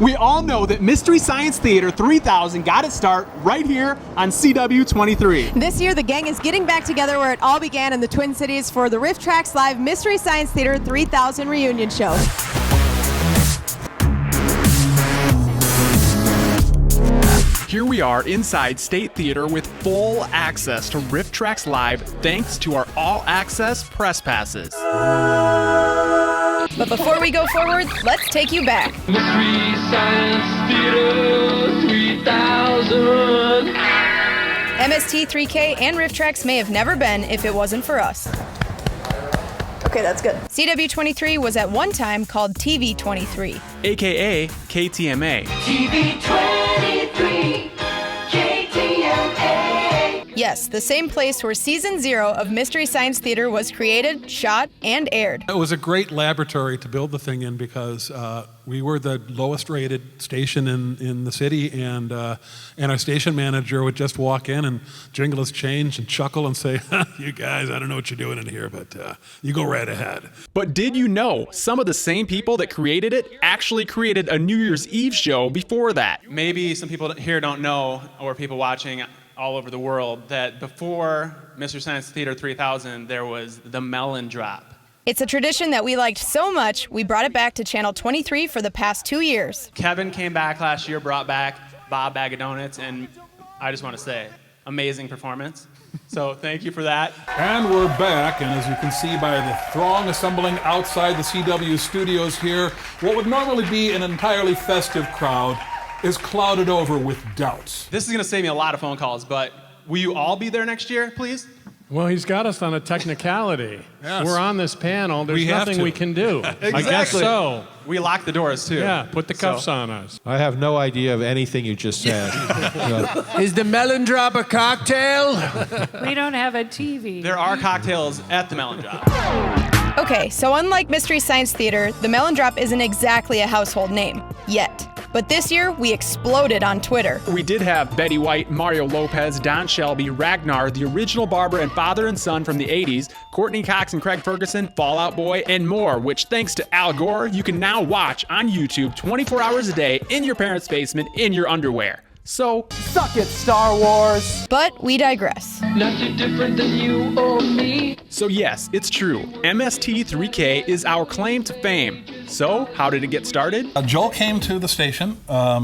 We all know that Mystery Science Theater 3000 got its start right here on CW23. This year, the gang is getting back together where it all began in the Twin Cities for the Rifftrax Live Mystery Science Theater 3000 reunion show. Here we are inside State Theater with full access to Rifftrax Live thanks to our all-access press passes. But before we go forward, let's take you back. Mystery Science Theater 3000. MST3K and Rifftrax may have never been if it wasn't for us. Okay, that's good. CW23 was at one time called TV23. AKA KTMA. TV23. KTMA. Yes, the same place where Season 0 of Mystery Science Theater was created, shot, and aired. It was a great laboratory to build the thing in because we were the lowest rated station in the city, and our station manager would just walk in and jingle his change and chuckle and say, "You guys, I don't know what you're doing in here, but you go right ahead." But did you know some of the same people that created it actually created a New Year's Eve show before that? Maybe some people here don't know, or people watching all over the world, that before Mystery Science Theater 3000, there was the Melon Drop. It's a tradition that we liked so much, we brought it back to Channel 23 for the past 2 years. Kevin came back last year, brought back Bob Bag of Donuts, and I just want to say, amazing performance. So thank you for that. And we're back, and as you can see by the throng assembling outside the CW studios here, what would normally be an entirely festive crowd is clouded over with doubts. This is going to save me a lot of phone calls, but will you all be there next year, please? Well, he's got us on a technicality. Yes. We're on this panel. There's nothing we can do. Exactly. I guess so. We lock the doors, too. Yeah, put the cuffs on us. I have no idea of anything you just said. Is the Melon Drop a cocktail? We don't have a TV. There are cocktails at the Melon Drop. Okay, so unlike Mystery Science Theater, the Melon Drop isn't exactly a household name, yet. But this year, we exploded on Twitter. We did have Betty White, Mario Lopez, Don Shelby, Ragnar, the original Barbara and father and son from the 80s, Courtney Cox and Craig Ferguson, Fall Out Boy, and more, which thanks to Al Gore, you can now watch on YouTube 24 hours a day in your parents' basement in your underwear. So, suck it, Star Wars! But we digress. Not too different than you or me. So yes, it's true. MST3K is our claim to fame. So, how did it get started? Joel came to the station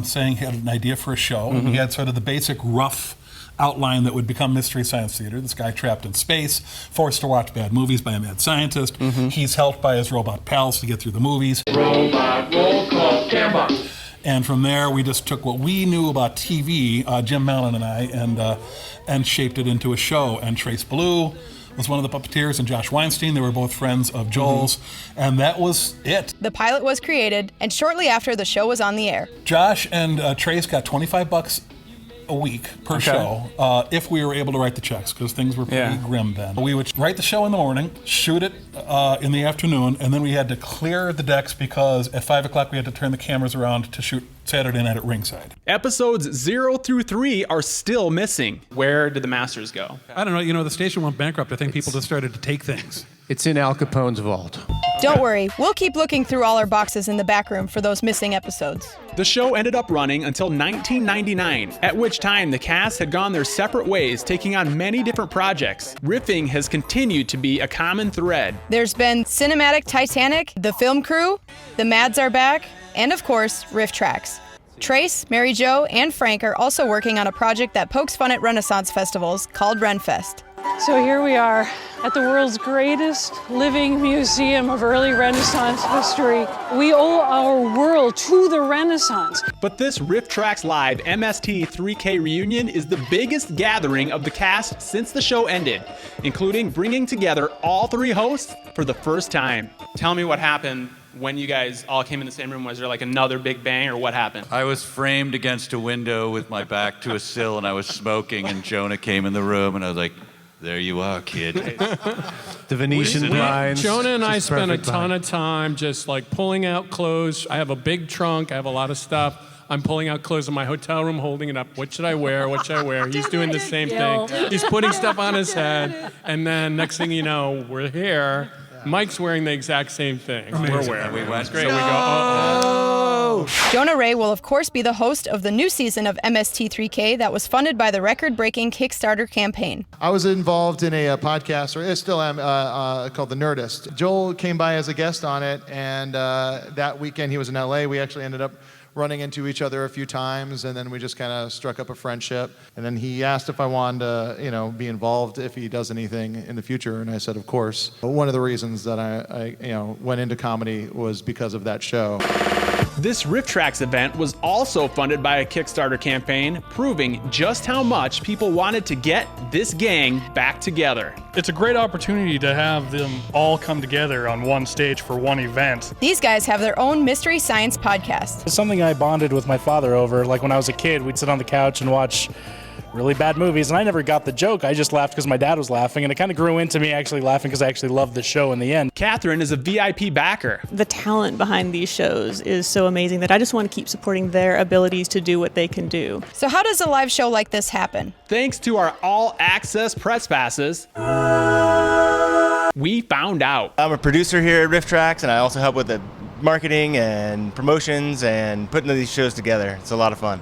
saying he had an idea for a show. He had sort of the basic rough outline that would become Mystery Science Theater. This guy trapped in space, forced to watch bad movies by a mad scientist. He's helped by his robot pals to get through the movies. Robot roll call camera. And from there, we just took what we knew about TV, Jim Mallon and I, and shaped it into a show. And Trace Ballou was one of the puppeteers, and Josh Weinstein. They were both friends of Joel's, and that was it. The pilot was created, and shortly after, the show was on the air. Josh and Trace got $25 a week per show if we were able to write the checks, because things were pretty grim then. We would write the show in the morning, shoot it in the afternoon, and then we had to clear the decks because at 5 o'clock we had to turn the cameras around to shoot Saturday night at ringside. Episodes 0 through 3 are still missing. Where did the masters go? I don't know, the station went bankrupt. I think people just started to take things. It's in Al Capone's vault. Don't worry, we'll keep looking through all our boxes in the back room for those missing episodes. The show ended up running until 1999, at which time the cast had gone their separate ways, taking on many different projects. Riffing has continued to be a common thread. There's been Cinematic Titanic, The Film Crew, The Mads Are Back, and of course, Rifftrax. Trace, Mary Jo, and Frank are also working on a project that pokes fun at Renaissance festivals called Renfest. So here we are at the world's greatest living museum of early Renaissance history. We owe our world to the Renaissance. But this Rifftrax Live MST3K reunion is the biggest gathering of the cast since the show ended, including bringing together all 3 hosts for the first time. Tell me what happened when you guys all came in the same room. Was there like another big bang, or what happened? I was framed against a window with my back to a sill, and I was smoking, and Jonah came in the room, and I was like, there you are, kid. The Venetian blinds. Jonah and I spent a ton of time just like pulling out clothes. I have a big trunk. I have a lot of stuff. I'm pulling out clothes in my hotel room, holding it up. What should I wear? What should I wear? He's doing the same thing. He's putting stuff on his head. And then next thing you know, we're here. Mike's wearing the exact same thing we're wearing. We went, It's great. We go, go! Jonah Ray will, of course, be the host of the new season of MST3K that was funded by the record-breaking Kickstarter campaign. I was involved in a podcast, or I still am, called The Nerdist. Joel came by as a guest on it, and that weekend he was in LA. We actually ended up running into each other a few times, and then we just kind of struck up a friendship. And then he asked if I wanted to, be involved if he does anything in the future, and I said, of course. But one of the reasons that I went into comedy was because of that show. This Rifftrax event was also funded by a Kickstarter campaign, proving just how much people wanted to get this gang back together. It's a great opportunity to have them all come together on one stage for one event. These guys have their own Mystery Science podcast. It's something I bonded with my father over. Like when I was a kid, we'd sit on the couch and watch really bad movies, and I never got the joke. I just laughed because my dad was laughing, and it kind of grew into me actually laughing because I actually loved the show in the end. Catherine is a VIP backer. The talent behind these shows is so amazing that I just want to keep supporting their abilities to do what they can do. So how does a live show like this happen? Thanks to our all-access press passes, we found out. I'm a producer here at Rifftrax, and I also help with the marketing and promotions and putting these shows together. It's a lot of fun.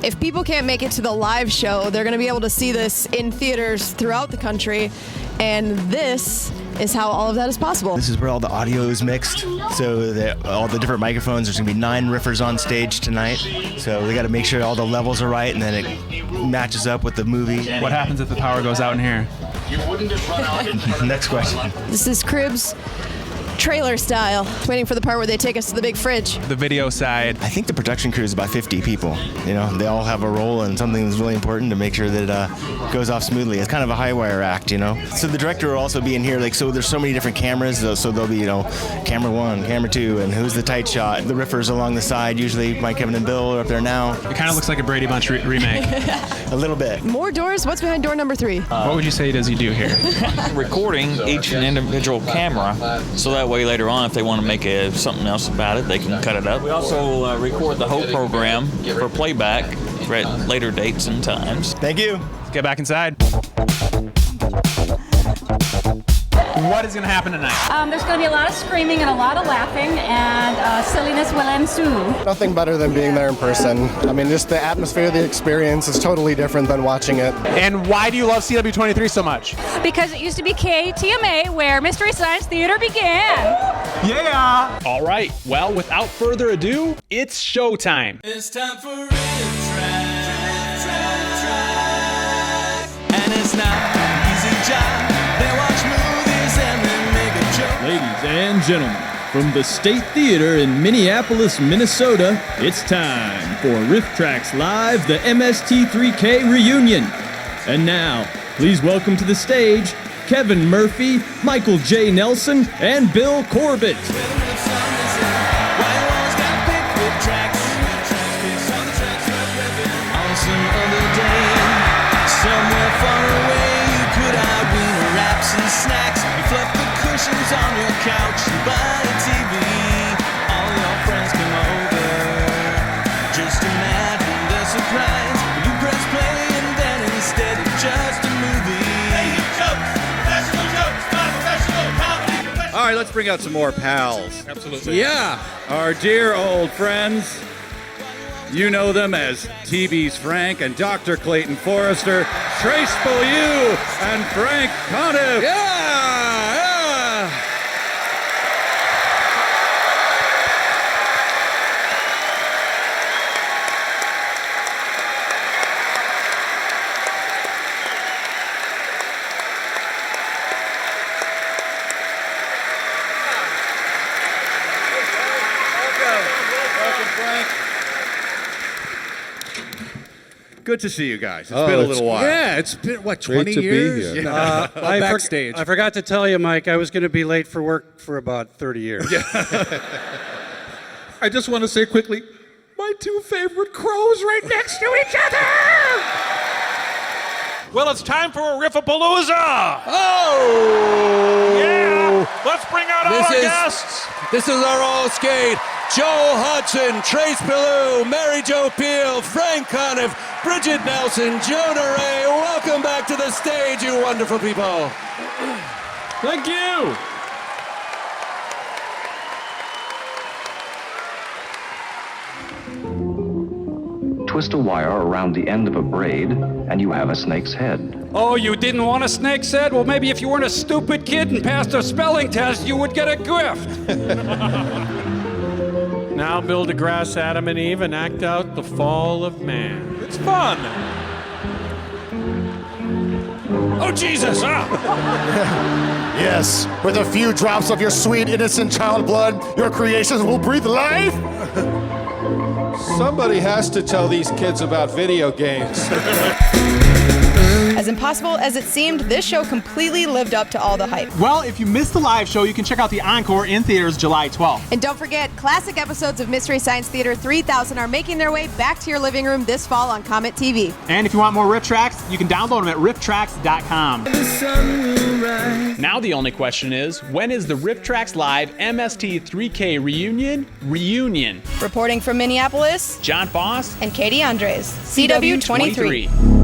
If people can't make it to the live show, they're going to be able to see this in theaters throughout the country, and this is how all of that is possible. This is where all the audio is mixed, so that all the different microphones, there's going to be 9 riffers on stage tonight, so we got to make sure all the levels are right, and then it matches up with the movie. What happens if the power goes out in here? Next question. This is Cribs trailer style. Waiting for the part where they take us to the big fridge. The video side. I think the production crew is about 50 people. They all have a role and something that's really important to make sure that it goes off smoothly. It's kind of a high wire act, So the director will also be in here. So there's so many different cameras. So there'll be, camera 1, camera 2, and who's the tight shot. The riffers along the side. Usually Mike, Kevin, and Bill are up there now. It kind of looks like a Brady Bunch remake. A little bit. More doors. What's behind door number 3? What would you say does he do here? Recording each individual camera, so that way later on, if they want to make something else about it, they can cut it up. We also record the whole program for playback at later dates and times. Thank you. Let's get back inside. What is going to happen tonight? There's going to be a lot of screaming and a lot of laughing, and silliness will ensue. Nothing better than being there in person. I mean, just the atmosphere, the experience is totally different than watching it. And why do you love CW23 so much? Because it used to be KTMA, where Mystery Science Theater began. Yeah! All right, well, without further ado, it's showtime. It's time for Rifftrax. And it's not an easy job. They watch movies and they make a joke. Ladies and gentlemen, from the State Theater in Minneapolis, Minnesota, it's time for Rifftrax Live, the MST3K reunion. And now, please welcome to the stage Kevin Murphy, Michael J. Nelson, and Bill Corbett. Somewhere far away, you could have wiener wraps and snacks. You fluff the cushions on your couch, you buy a TV. All your friends come over. Just imagine the surprise. You press play and then instead it's just a movie. Making jokes, professional jokes, not professional comedy. All right, let's bring out some more pals. Absolutely. Yeah, our dear old friends. You know them as TV's Frank and Dr. Clayton Forrester, Trace Beaulieu, and Frank Conniff. Yeah! Welcome, Frank. Good to see you guys. It's Oh, been a it's- little while. yeah, it's been, what, Great 20 to be years? here. Yeah. Backstage. I forgot to tell you, Mike, I was going to be late for work for about 30 years. I just want to say quickly, my 2 favorite crows right next to each other. Well, it's time for a Riffapalooza! Oh! Yeah! Let's bring out all our guests! This is our all skate. Joe Hudson, Trace Beaulieu, Mary Jo Peel, Frank Conniff, Bridget Nelson, Jonah Ray. Welcome back to the stage, you wonderful people. Thank you. twist a wire around the end of a braid, and you have a snake's head. Oh, you didn't want a snake's head? Well, maybe if you weren't a stupid kid and passed a spelling test, you would get a gift. Now build a grass Adam and Eve and act out the fall of man. It's fun. Oh, Jesus! Yes, with a few drops of your sweet, innocent child blood, your creations will breathe life. Somebody has to tell these kids about video games. As impossible as it seemed, this show completely lived up to all the hype. Well, if you missed the live show, you can check out the encore in theaters July 12th. And don't forget, classic episodes of Mystery Science Theater 3000 are making their way back to your living room this fall on Comet TV. And if you want more Rifftrax, you can download them at rifftrax.com. Now the only question is, when is the Rifftrax Live MST3K reunion? Reporting from Minneapolis, John Foss and Katie Andres, CW23.